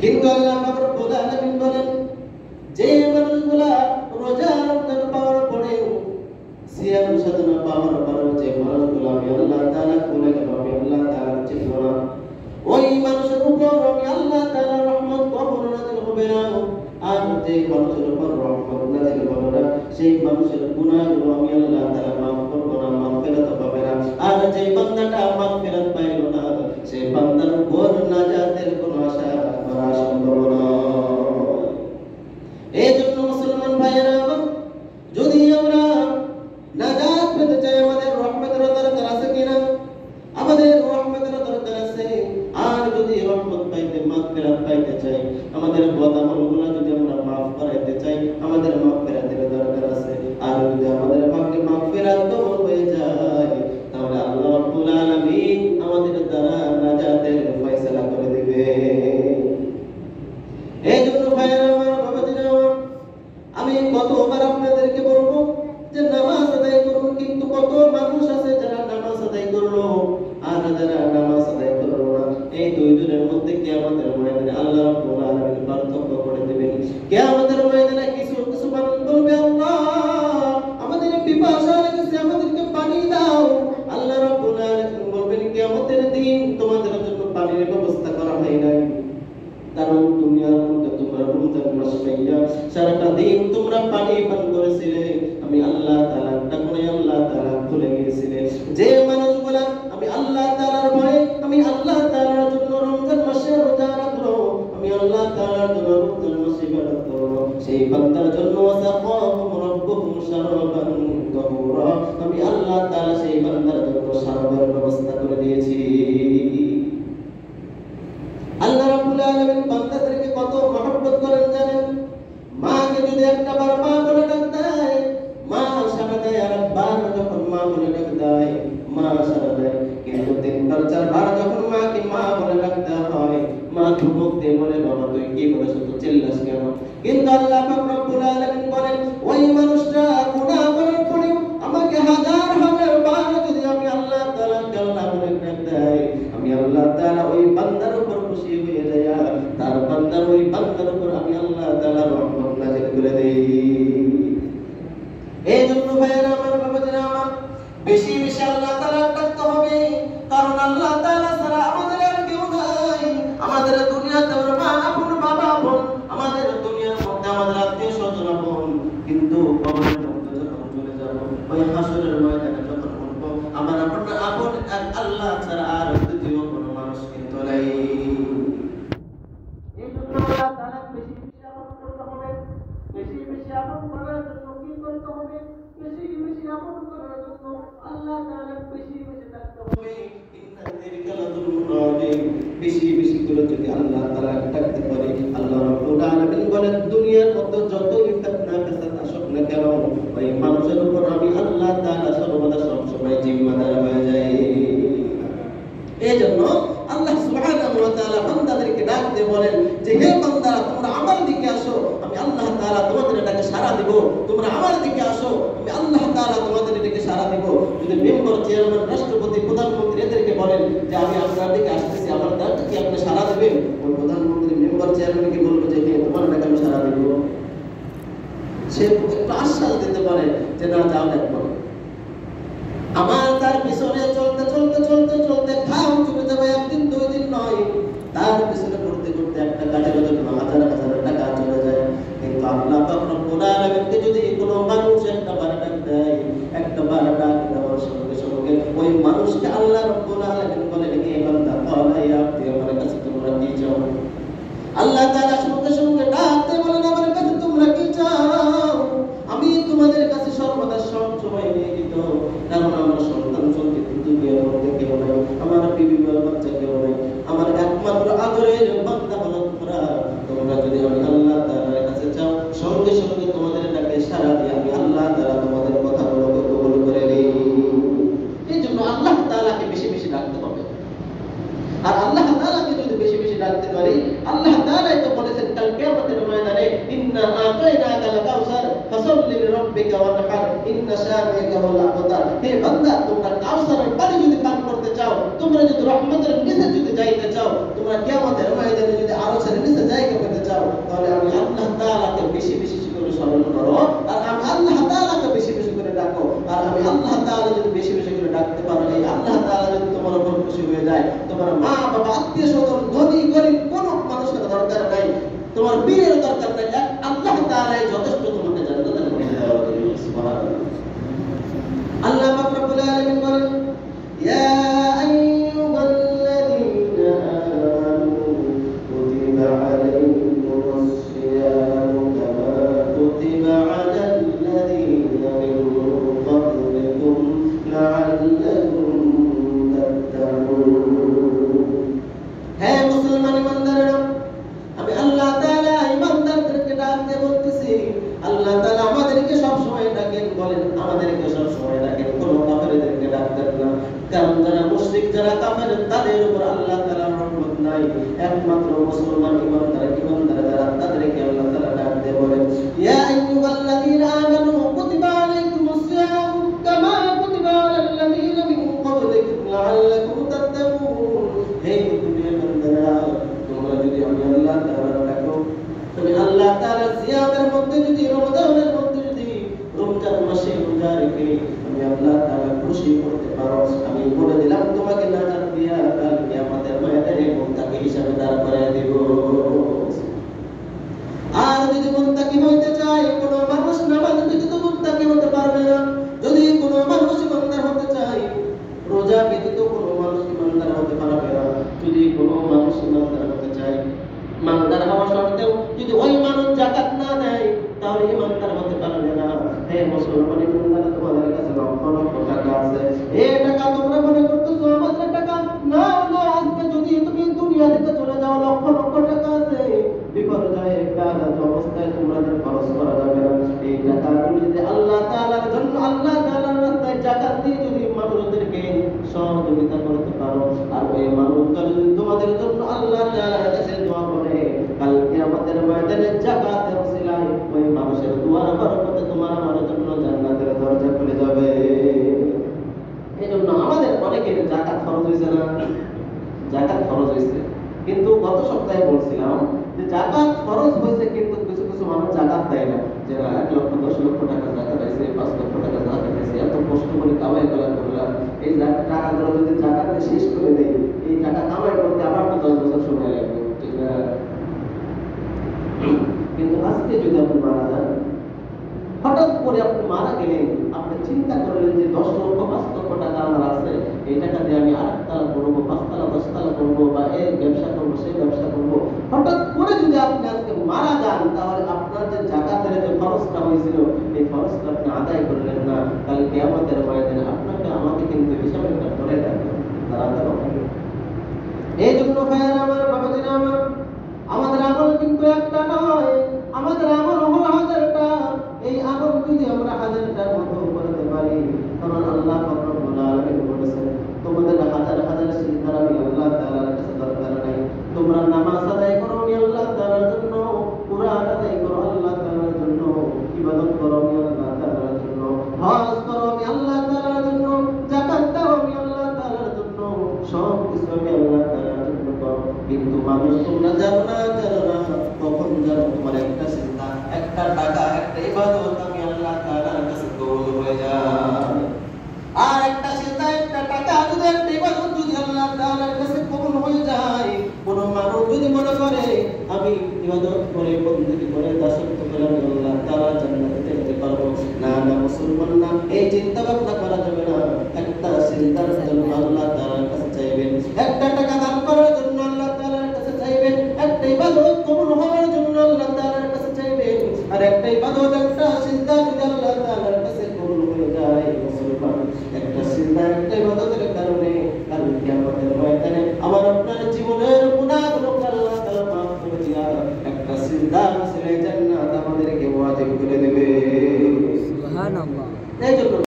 কিন্তু আল্লাহ পাক রব্বুল আলামিন বলেন যে মানুষগুলা রোজা রমজান পাওয়ার পরেও সিয়াম সাধনা পাওয়ার পরেও যে মানুষগুলা আমি আল্লাহ তাআলা ভুলে গেল, আমি আল্লাহ তাআলা চিনল না, ওই মানুষের উপর আমি আল্লাহ তাআলা রহমত কখনো নাযিল হবে না। আর যে মানুষের উপর রহমত নাযিল হবে না সেই মানুষের গুনাহগুলো আমি আল্লাহ তাআলা মাফ করব না, মাগফিরাত পাবে না। আর যে বান্দাটা মাগফিরাত পাইল না সেই বান্দার উপর নাজাতের কোনো আশা করা সম্ভব নয়। এই জন্য মুসলমান ভাইয়েরা আমার, যদি আমরা নাজাত পেতে চাই আমাদের রহমতের দরকার আছে কিনা? আমাদের রহমতের দরকার আছে। আর যদি রহমত পাইতে মাগফিরাত পাইতে চাই, আমাদের বদামলগুলো যদি আমরা মাফ করাইতে চাই, আমাদের মাগফিরাতের দরকার আছে। আর যদি আমাদের ভাগ্যে মাগফিরাত কবুল হয়ে যায় তাহলে আল্লাহ রাব্বুল আলামিন আমাদের দ্বারা নাজাতের ফয়সালা করে দিবে। এই জন্য ভাইরা আমার, বাবাজিরা আমার, আমি কতবার আপনাদেরকে বলবো যে নামাজ আদায় করুন, কিন্তু কত মানুষ আছে যারা নামাজ আদায় করলো আর যারা নামাজ আদায় করলো না, এই দুই জনের মধ্যে কিয়ামতের ময়দানে আল্লাহ রাব্বুল আলামিন পার্থক্য করে দিবেন। কিয়ামতের ময়দানে কিছু কিছু মানুষ বলবে, আল্লাহ আমাদের পিপাসা লেগেছে, আমাদেরকে পানি দাও। আল্লাহ রাব্বুল আলামিন বলবেন, কিয়ামতের দিন তোমাদের জন্য পানির ব্যবস্থা করা হয় নাই, কারণ দুনিয়ার মধ্যে তোমরা রমজান মাস পাইয়া সারাটা দিন তোমরা পানি পান করেছিলে, আমি আল্লাহ তাআলা ডাকলে আল্লাহ তাআলা ভুলে গিয়েছিলে। যে মানুষগুলা আমি আল্লাহ তাআলার ভয়ে, আমি আল্লাহ তাআলার জন্য রমজান মাসে রোজা রাখলো, আমি আল্লাহ তাআলার জন্য রমজান মাসে ইবাদত করলো, সেই বান্দার জন্য ওয়াসাকাহুম রাব্বুহুম শারাবান তাহুরা, আমি আল্লাহ তাআলা সেই বান্দার জন্য শরাবের ব্যবস্থা করে দিয়েছি। আল্লাহ রাব্বুল আলামিন বান্দাদেরকে কত মহব্বত করেন জানেন? মাকে যদি একটা বার মা বলে ডাক দেয়, মা সাড়া দেয়। আর একবার যখন মা বলে ডাক দেয়, মা সাড়া দেয়। কিন্তু তিনবার চারবার যখন মাকে মা বলে ডাক দেওয়া হয়, মা ধমক দিয়ে বলে, বাবা তুই কি বলেছ, তো চিল্লাস কেন? কিন্তু আল্লাহ পাক রব্বুল আলামিন বলেন, ওই মানুষটা গুনাহ করার পরেও আমাকে হাজার হাজার বার যদি আমি আল্লাহ তাআলা কাল্লা বলে ডাক দেয়, আমি আল্লাহ তাআলা ওই বান্দার উপর খুশি হয়ে যায়, তার বান্দার ওই বান্দার উপর আমি আল্লাহ তাআলা রহমত নাযিল করে দেই। এই জন্য ভাইরা আমার, বাবাজিরা আমার, বেশি বেশি আল্লাহ তাআলা ডাকতে হবে, কারণ আল্লাহ তাআলা ছাড়া আমাদের আর কেউ নাই। আমাদের দুনিয়াতে আমরা মা আপন, বাবা আপন, আমাদের দুনিয়ার মধ্যে আমাদের আত্মীয় স্বজন আপন, কিন্তু কবরের মধ্যে যখন চলে যাব, ওই হাসরের ময়দানে যখন উঠবো, আমার আপন আপন এক আল্লাহ ছাড়া আর দ্বিতীয় কোনো মানুষ কিন্তু নাই। এই জন্য আল্লাহ তাআলা বেশি বেশি আপন করতে হবে। বেশি বেশি আপন করার জন্য কি করতে হবে? বেশি বেশি আপন করার জন্য আল্লাহ তাআলা বেশি বেশি ডাকতে হবে। বেশি বেশি করে যদি আল্লাহ তাআলা ডাকতে পারে, আল্লাহ রাব্বুল আলামিন বলেন, দুনিয়ার মধ্যে যতই ফিতনা ফাসাদ আসুক না কেন, ওই মানুষের উপর আমি আল্লাহ তাআলা সর্বদা সবসময় জিম্মাদার হয়ে যাই। এই জন্য আল্লাহ সুবহানাহু ওয়া তাআলা বান্দাদেরকে ডাক দিয়ে বলেন যে, হে বান্দারা, তোমরা আমার দিকে আসো, আমি আল্লাহ তাআলা তোমাদের ডাকে সাড়া দিব। তোমরা আমার দিকে আসো, আমি আল্লাহ তাআলা তোমাদের দিকে সাড়া দিব। যদি মেম্বার, চেয়ারম্যান, রাষ্ট্রপতি, প্রধানমন্ত্রী এদেরকে বলেন যে আমি আপনার দিকে আসতেছি, আমার ডাকে কি আপনি সাড়া দিবেন? ওই প্রধানমন্ত্রী, মেম্বার, চেয়ারম্যানকে বলবে যে হ্যাঁ, তোমার ডাকে আমি সাড়া দিব। সে একটু আশ্বাস দিতে পারে যে না, যাও দেখো। আমার তার পিছনে চলতে চলতে চলতে চলতে ঘাম চলে যাবে, একদিন দুই দিন নয়, তার পিছনে করতে করতে একটা কাজের জন্য হাজার হাজার টাকা চলে যায়। কিন্তু আল্লাহ পাক রব্বুল আলামিনকে যদি কোনো মানুষ একটা বার ডাক দেয়, একটা বার ডাক দেওয়ার সঙ্গে সঙ্গে ওই মানুষকে আল্লাহ রব্বুল আলামিন বলেন, হে বান্দা, ক্বালা ইয়া আবদি, আমার কাছে তোমরা কি চাও? আল্লাহ তাআলা সঙ্গে সঙ্গে ডাক দিয়ে বলেন, আমার কাছে তোমরা কি চাও? আমি তোমাদের কাছে সর্বদা সব সময় নিয়োজিত, কারণ আমার সন্তান সন্ততি দুনিয়ার মধ্যে কেউ নাই, আমার বিবি বাচ্চা কেউ নাই, আমার একমাত্র আদরের বান্দা হলো তোমরা। তোমরা যদি আমি আল্লাহ তাআলার কাছে চাও, সঙ্গে সঙ্গে তোমাদের ডাকে সাড়া দিয়ে আমি আল্লাহ তাআলা তোমাদের কথাগুলোকে কবুল করে নিই। এই জন্য আল্লাহ তাআলাকে বেশি বেশি ডাকতে হবে। আর আল্লাহ তাআলাকে যদি বেশি বেশি ডাকতে পারি, আল্লাহ তাআলাই তো বলেছেন কাল কিয়ামতের ময়দানে, ইন্না আতাইনাকাল কাউসার ফাসাল্লি লিরাব্বিকা ওয়ানহার ইন্না শানিআকা হুয়াল আবতার। হে বান্দা, তোমরা কাউসারের পানি যদি পান করতে চাও, তোমরা যদি রহমতের নিচে যদি যাইতে চাও, তোমরা কিয়ামতের ময়দানে যদি আরশের নিচে আত্মীয়-স্বজন, ধনী গরিব কোনো মানুষের দরকার নাই, তোমার বীরের দরকার নাই, এক আল্লাহ তাআলাই যথেষ্ট তোমাকে জান্নাতের মধ্যে দেওয়ার জন্য। সুবহানাল্লাহ। আল্লাহ পাক রব্বুল আলামিন বলেন, ইয়া আইয়ুহাল্লাযীনা আমানু কুতিবা আলাইকুমুস সিয়ামু কামা কুতিবা আলাল লাযীনা মিন ক্বাবলিকুম লাআল্লাকুম তাত্তাকুন। হে মুসলমান ইমানদারেরা, আমি আল্লাহ তাআলা ইমানদারদেরকে ডাকতে বলতেছি। আল্লাহ তাআলা আমাদেরকে সব সময় ডাকেন, বলেন আমাদেরকে সব সময় ডাকেন, কোন কাফেরদেরকে ডাকতেন না। কারণ যারা মুশরিক, যারা কাফের, তাদের উপর আল্লাহ তাআলার রহমত নাই। একমাত্র মুসলমান ইমানদার যারা, তাদেরকে আল্লাহ তাআলা ডাকতে বলেন, ইয়া আইয়ুহাল্লাযীনা আমানু কুতিবা আলাইকুমুস সিয়াম কামা কুতিবা আলাল লাযীনা মিন ক্বাবলিকুম লাআল্লাকুম তাত্তাকুন। হে দুনিয়ার বান্দারা, তোমরা যদি আমি আল্লাহ তাআলার ডাকো, তুমি আল্লাহ তাআলার সিয়ামের মধ্যে যদি, রমজানের মধ্যে যদি রমজান মাসে রোজা রেখে আমি আল্লাহ তাআলা খুশি করতে পারো, আমি বলে দিলাম তোমাকে নাজাত দিয়া কাল কিয়ামতের ময়দানে মুত্তাকি হিসেবে দাঁড় করায় দেব। আর যদি মুত্তাকি হইতে চায়, কোন মানুষ নামাজ ব্যতীত মুত্তাকি হতে পারবে না। যদি কোন মানুষ ইমানদার হতে চায়, রোজা ব্যতীত কোন মানুষ ইমানদার হতে পারবে না। যদি কোন মানুষ ইমানদার হতে চায়, ইমানদার হওয়া সত্ত্বেও যদি ওই মানুষ যাকাত না দেয়, তাহলে ইমানদার হতে পারবে না। হে মুসলমান ইমানদার, তোমাদের কাছে লক্ষ লক্ষ টাকা আছে, এই টাকা তোমরা মনে করতেছো আমাদের টাকা। না না, আজকে যদি তুমি দুনিয়া থেকে চলে যাও, লক্ষ লক্ষ টাকা আছে, বিপর্যয়ে বাধাত অবস্থায় তোমাদের খরচ করা যাবে না। এই টাকাগুলো যদি আল্লাহ তাআলার জন্য, আল্লাহ তাআলার রাস্তায় যাকাত দিয়ে যদি মানুষদেরকে সহযোগিতা করতে পারো, আর ওই মানুষটা যদি তোমাদের জন্য আল্লাহ তাআলার কাছে দোয়া করে, কাল কিয়ামতের ময়দানে যাকাতের ওসিলায় ওই মানুষের দোয়ার বরকতে তোমার আমার জন্য জান্নাতের দরজা খুলে যাবে। এজন্য আমাদের অনেকের যাকাত খরচ হইছে না, যাকাত খরচ হইছে, কিন্তু গত সপ্তাহে বলছিলাম যে যাকাত খরচ হইছে, কিন্তু কিছু কিছু মানুষ যাকাত দেয় না। যারা 1 লক্ষ 10 লক্ষ টাকা যাকাত আছে, 5 লক্ষ টাকা যাকাত আছে, এত কষ্ট করে কামাই করলাম, এই টাকাগুলো যদি যাকাতে শেষ করে দেই, এই টাকা কামাই করতে আবার তো 10 বছর সময় লাগবে, ঠিক না? কিন্তু আজকে যদি আপনি মারা যান, হঠাৎ করে আপনি মারা গেলেন, আপনি চিন্তা করলেন যে 10 লক্ষ 5 লক্ষ টাকা আমার আছে, এই টাকা দিয়ে আমি 8 তালা করবো, 5 তালা 10 তালা করবো, বা এই ব্যবসা করবো, সেই ব্যবসা করবো। হঠাৎ করে যদি আপনি আজকে মারা যান, তাহলে আপনার যে যাকাতের যে খরচটা হয়েছিল, এই খরচটা আপনি আদায় করলেন না। কাল কিয়ামতের ময়দানে আপনাকে আমাকে কিন্তু হিসাবে করে রাখবেন। এই জন্য ভাইয়েরা আমার, বাবাজিরা আমার, আমাদের আমল কিন্তু একটা নয়, আমাদের আমল হলো 1000টা। এই আমল যদি আমরা 1000টার মতো করতে পারি, কারণ আল্লাহ পাক রব্বুল আলামিন বলেছেন, তোমাদের হাজার হাজার সিজদা আমি আল্লাহ তাআলার কাছে দরকার নাই। তোমরা নামাজ আদায় করো আমি আল্লাহ তাআলার জন্য, কুরআন আদায় করো আল্লাহ তাআলার জন্য, ইবাদত করো আমি আল্লাহ তাআলার জন্য, হজ করো আমি আল্লাহ তাআলার জন্য, যাকাত দাও আমি আল্লাহ তাআলার জন্য, সব কিছু আমি আল্লাহ তাআলার জন্য করো। কিন্তু মানুষ তোমরা জানো না, তখন জানো তোমার একটা চিন্তা, একটা টাকা, একটা ইবাদত আমি আল্লাহ তাআলার কাছে কবুল হয়ে যায়। আর একটা চিন্তা, একটা টাকা যদি, একটা ইবাদত যদি আল্লাহ তাআলার কাছে কবুল হয়ে যায়, কোন মানুষ যদি মনে করে আমি ইবাদত করে, বندگی করে, দাসত্ব করে আমি আল্লাহ তাআলার জান্নাতে যেতে পারবো, না না মুসলমান না, এই চিন্তা ভাবনা করা যাবে না। একটা চিন্তার জন্য আল্লাহ তাআলার কাছে চাইবেন, একটা টাকা দান করার জন্য আল্লাহ তাআলার কাছে চাইবেন, একটা ইবাদত কবুল হওয়ার জন্য আল্লাহ তাআলার কাছে চাইবেন। আর একটা ইবাদত, একটা সিজদা যদি আল্লাহ তাআলার কাছে কবুল হয়ে যায়, মুসলমান, একটা সিজদা, একটা ইবাদতের কারণে কাল কিয়ামতের ময়দানে আমার আপনার জীবনের গুনাহগুলো আল্লাহ তাআলা মাফ করে দিয়া একটা সিজদা নসিবে জান্নাত আমাদেরকে ওয়াজিব করে দেবে। সুবহানাল্লাহ। এই জন্য